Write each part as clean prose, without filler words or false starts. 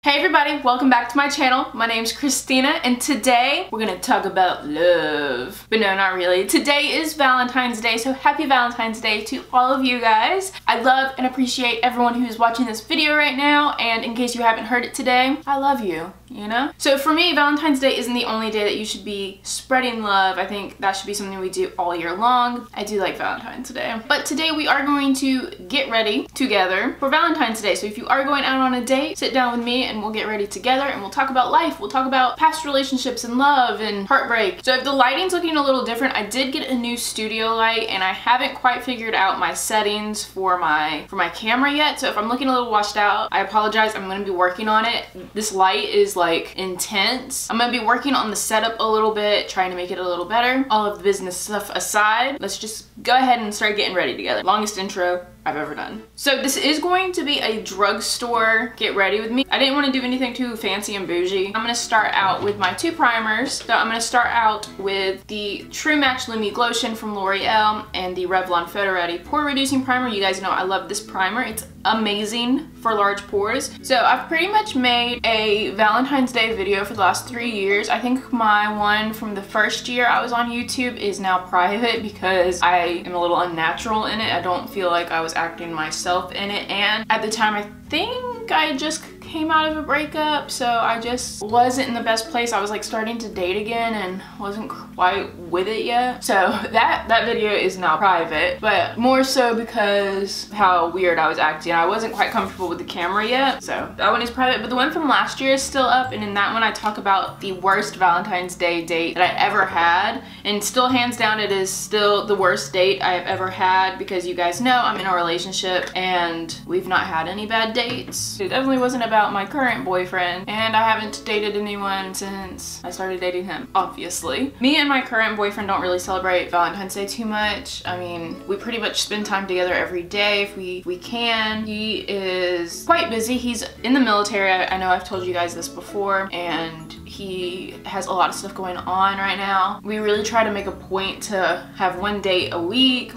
Hey everybody, welcome back to my channel. My name's Christina and today we're gonna talk about love. But no, not really. Today is Valentine's Day, so happy Valentine's Day to all of you guys. I love and appreciate everyone who's watching this video right now, and in case you haven't heard it today, I love you, you know? So for me, Valentine's Day isn't the only day that you should be spreading love. I think that should be something we do all year long. I do like Valentine's Day. But today we are going to get ready together for Valentine's Day. So if you are going out on a date, sit down with me and we'll get ready together and we'll talk about life. We'll talk about past relationships and love and heartbreak. So if the lighting's looking a little different, I did get a new studio light and I haven't quite figured out my settings for my camera yet. So if I'm looking a little washed out, I apologize. I'm going to be working on it. This light is like intense. I'm going to be working on the setup a little bit, trying to make it a little better. All of the business stuff aside, let's just go ahead and start getting ready together. Longest intro I've ever done. So this is going to be a drugstore get ready with me. I didn't want to do anything too fancy and bougie. I'm going to start out with my two primers. So I'm going to start out with the True Match Lumi Glowtion from L'Oreal and the Revlon Photoready Pore Reducing Primer. You guys know I love this primer. It's amazing for large pores. So I've pretty much made a Valentine's Day video for the last 3 years. I think my one from the first year I was on YouTube is now private because I am a little unnatural in it. I don't feel like I was acting myself in it, and at the time I think I just came out of a breakup, so I just wasn't in the best place. I was like starting to date again and wasn't quite with it yet. So that video is now private, but more so because how weird I was acting. I wasn't quite comfortable with the camera yet, so that one is private. But the one from last year is still up, and in that one I talk about the worst Valentine's Day date that I ever had, and still hands down it is still the worst date I have ever had, because you guys know I'm in a relationship and we've not had any bad dates. It definitely wasn't about my current boyfriend, and I haven't dated anyone since I started dating him, obviously. Me and my current boyfriend don't really celebrate Valentine's Day too much. I mean, we pretty much spend time together every day if we can. He is quite busy. He's in the military. I know I've told you guys this before, and he has a lot of stuff going on right now. We really try to make a point to have one date a week.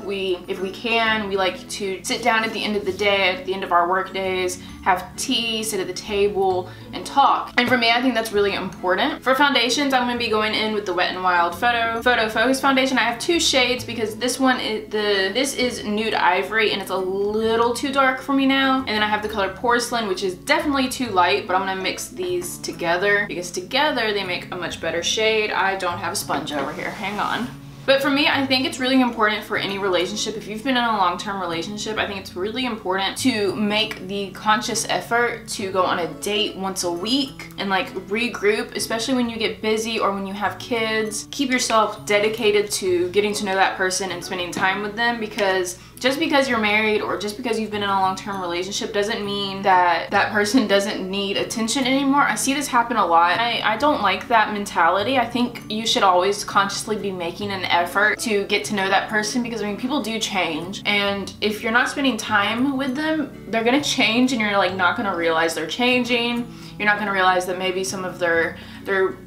If we can, we like to sit down at the end of the day, at the end of our work days, have tea, sit at the table, and talk. And for me, I think that's really important. For foundations, I'm going to be going in with the Wet n Wild Photofocus foundation. I have two shades because this one is this is Nude Ivory, and it's a little too dark for me now. And then I have the color Porcelain, which is definitely too light, but I'm going to mix these together because together they make a much better shade. I don't have a sponge over here. Hang on. But for me, I think it's really important for any relationship. If you've been in a long-term relationship, I think it's really important to make the conscious effort to go on a date once a week and like regroup, especially when you get busy or when you have kids. Keep yourself dedicated to getting to know that person and spending time with them, because just because you're married or just because you've been in a long-term relationship doesn't mean that that person doesn't need attention anymore. I see this happen a lot. I don't like that mentality. I think you should always consciously be making an effort to get to know that person, because I mean, people do change, and if you're not spending time with them, they're gonna change, and you're like not gonna realize they're changing. You're not gonna realize that maybe some of their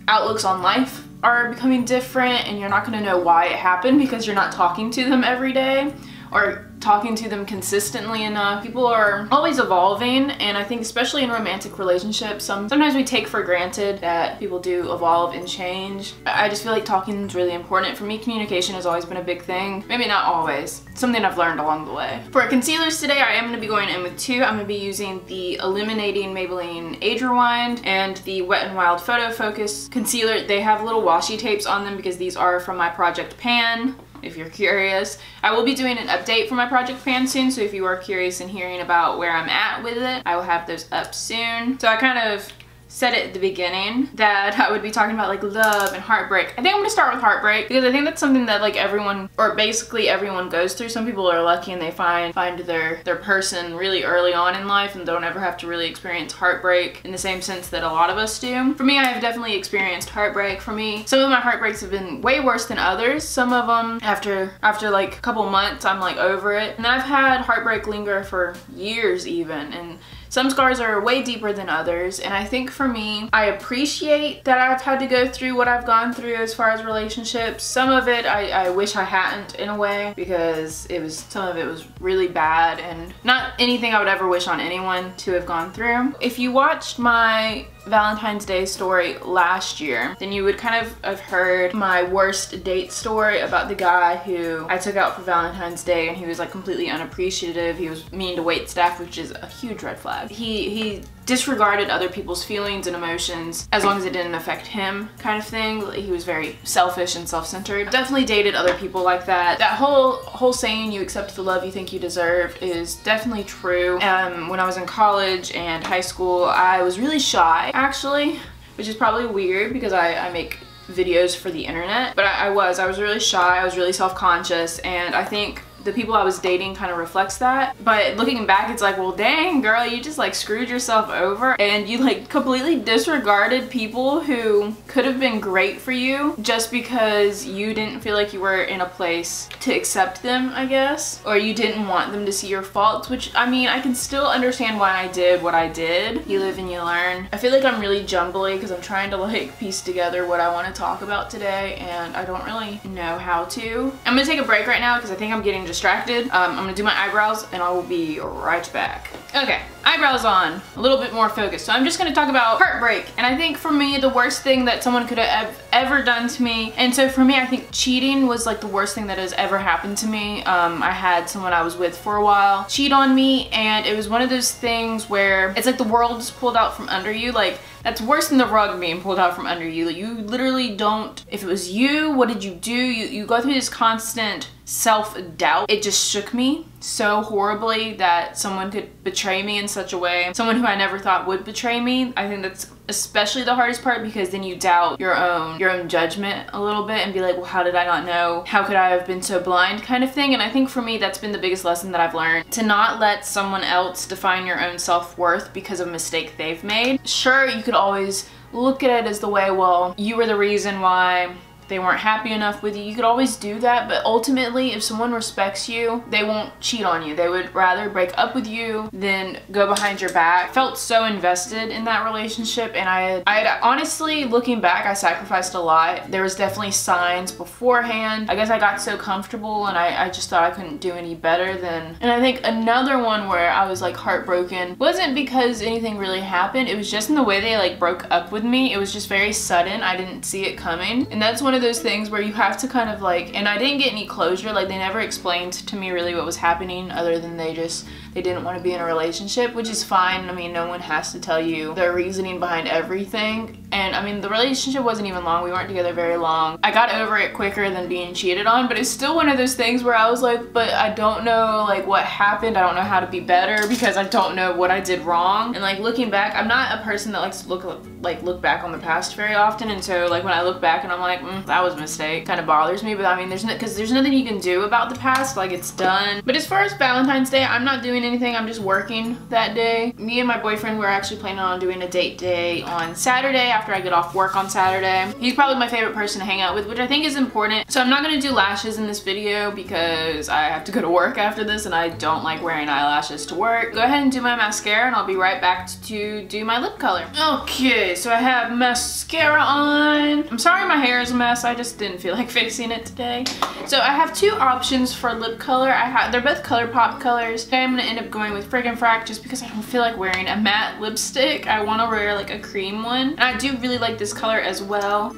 outlooks on life are becoming different, and you're not gonna know why it happened because you're not talking to them every day or talking to them consistently enough. People are always evolving, and I think especially in romantic relationships, sometimes we take for granted that people do evolve and change. I just feel like talking is really important. For me, communication has always been a big thing. Maybe not always. Something I've learned along the way. For concealers today, I am going to be going in with two. I'm going to be using the Illuminating Maybelline Age Rewind and the Wet n Wild Photofocus concealer. They have little washi tapes on them because these are from my Project Pan. If you're curious, I will be doing an update for my Project Pan soon, so if you are curious and hearing about where I'm at with it, I will have those up soon. So I kind of said it at the beginning that I would be talking about like love and heartbreak. I think I'm gonna start with heartbreak because I think that's something that like everyone, or basically everyone, goes through. Some people are lucky and they find their person really early on in life and don't ever have to really experience heartbreak in the same sense that a lot of us do. For me, I have definitely experienced heartbreak. For me, some of my heartbreaks have been way worse than others. Some of them after like a couple months, I'm like over it. And then I've had heartbreak linger for years even, and Some scars are way deeper than others, and I think for me, I appreciate that I've had to go through what I've gone through as far as relationships. Some of it I wish I hadn't in a way, because some of it was really bad and not anything I would ever wish on anyone to have gone through. If you watched my Valentine's Day story last year, then you would kind of have heard my worst date story about the guy who I took out for Valentine's Day, and he was like completely unappreciative. He was mean to wait staff, which is a huge red flag. He disregarded other people's feelings and emotions as long as it didn't affect him, kind of thing. He was very selfish and self-centered. Definitely dated other people like that. That whole saying, you accept the love you think you deserve, is definitely true. When I was in college and high school, I was really shy, actually, which is probably weird because I make videos for the internet, but I was really shy. I was really self-conscious, and I think the people I was dating kind of reflects that. But looking back, it's like, well, dang girl, you just like screwed yourself over, and you like completely disregarded people who could have been great for you just because you didn't feel like you were in a place to accept them, I guess, or you didn't want them to see your faults, which, I mean, I can still understand why I did what I did. You live and you learn. I feel like I'm really jumbly because I'm trying to like piece together what I want to talk about today, and I don't really know how to. I'm gonna take a break right now because I think I'm getting distracted. I'm gonna do my eyebrows and I will be right back. Okay, eyebrows on, a little bit more focused. So I'm just gonna talk about heartbreak. And I think for me, the worst thing that someone could have ever done to me, and so for me, I think cheating was like the worst thing that has ever happened to me. I had someone I was with for a while cheat on me, and it was one of those things where it's like the world just pulled out from under you. Like, that's worse than the rug being pulled out from under you. You literally don't, if it was you, what did you do? You go through this constant self-doubt. It just shook me so horribly that someone could betray me in such a way. Someone who I never thought would betray me. I think that's especially the hardest part, because then you doubt your own judgment a little bit and be like, well, how did I not know? How could I have been so blind, kind of thing. And I think for me, that's been the biggest lesson that I've learned, to not let someone else define your own self-worth because of a mistake they've made. Sure, you could always look at it as the way, well, you were the reason why they weren't happy enough with you. You could always do that, but ultimately, if someone respects you, they won't cheat on you. They would rather break up with you than go behind your back. I felt so invested in that relationship, and I had honestly, looking back, I sacrificed a lot. There was definitely signs beforehand. I guess I got so comfortable, and I just thought I couldn't do any better than. And I think another one where I was like heartbroken wasn't because anything really happened. It was just in the way they like broke up with me. It was just very sudden. I didn't see it coming, and that's one of those things where you have to kind of like, and I didn't get any closure. Like, they never explained to me really what was happening, other than they didn't want to be in a relationship, which is fine. I mean, no one has to tell you their reasoning behind everything. And I mean, the relationship wasn't even long. We weren't together very long. I got over it quicker than being cheated on, but it's still one of those things where I was like, but I don't know like what happened. I don't know how to be better because I don't know what I did wrong. And like, looking back, I'm not a person that likes to look back on the past very often. And so like, when I look back and I'm like, that was a mistake, kind of bothers me. But I mean, there's nothing you can do about the past. Like, it's done. But as far as Valentine's Day, I'm not doing anything. I'm just working that day. Me and my boyfriend, we're actually planning on doing a date day on Saturday after I get off work on Saturday. He's probably my favorite person to hang out with, which I think is important. So I'm not going to do lashes in this video because I have to go to work after this, and I don't like wearing eyelashes to work. Go ahead and do my mascara, and I'll be right back to do my lip color. Okay, so I have mascara on. I'm sorry my hair is a mess. I just didn't feel like fixing it today. So I have two options for lip color. They're both Colourpop colors. Today I'm going to end up going with Frink N Frack just because I don't feel like wearing a matte lipstick. I want to wear like a cream one. And I do really like this color as well.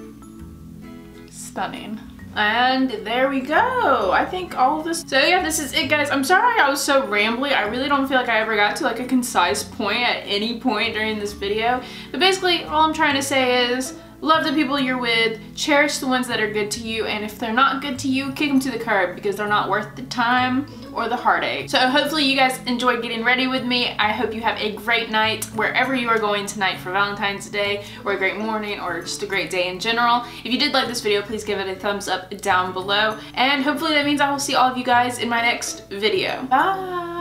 Stunning. And there we go. I think all of this. So yeah, this is it, guys. I'm sorry I was so rambly. I really don't feel like I ever got to like a concise point at any point during this video. But basically, all I'm trying to say is, love the people you're with, cherish the ones that are good to you, and if they're not good to you, kick them to the curb because they're not worth the time or the heartache. So hopefully you guys enjoyed getting ready with me. I hope you have a great night wherever you are going tonight for Valentine's Day, or a great morning, or just a great day in general. If you did like this video, please give it a thumbs up down below, and hopefully that means I will see all of you guys in my next video. Bye!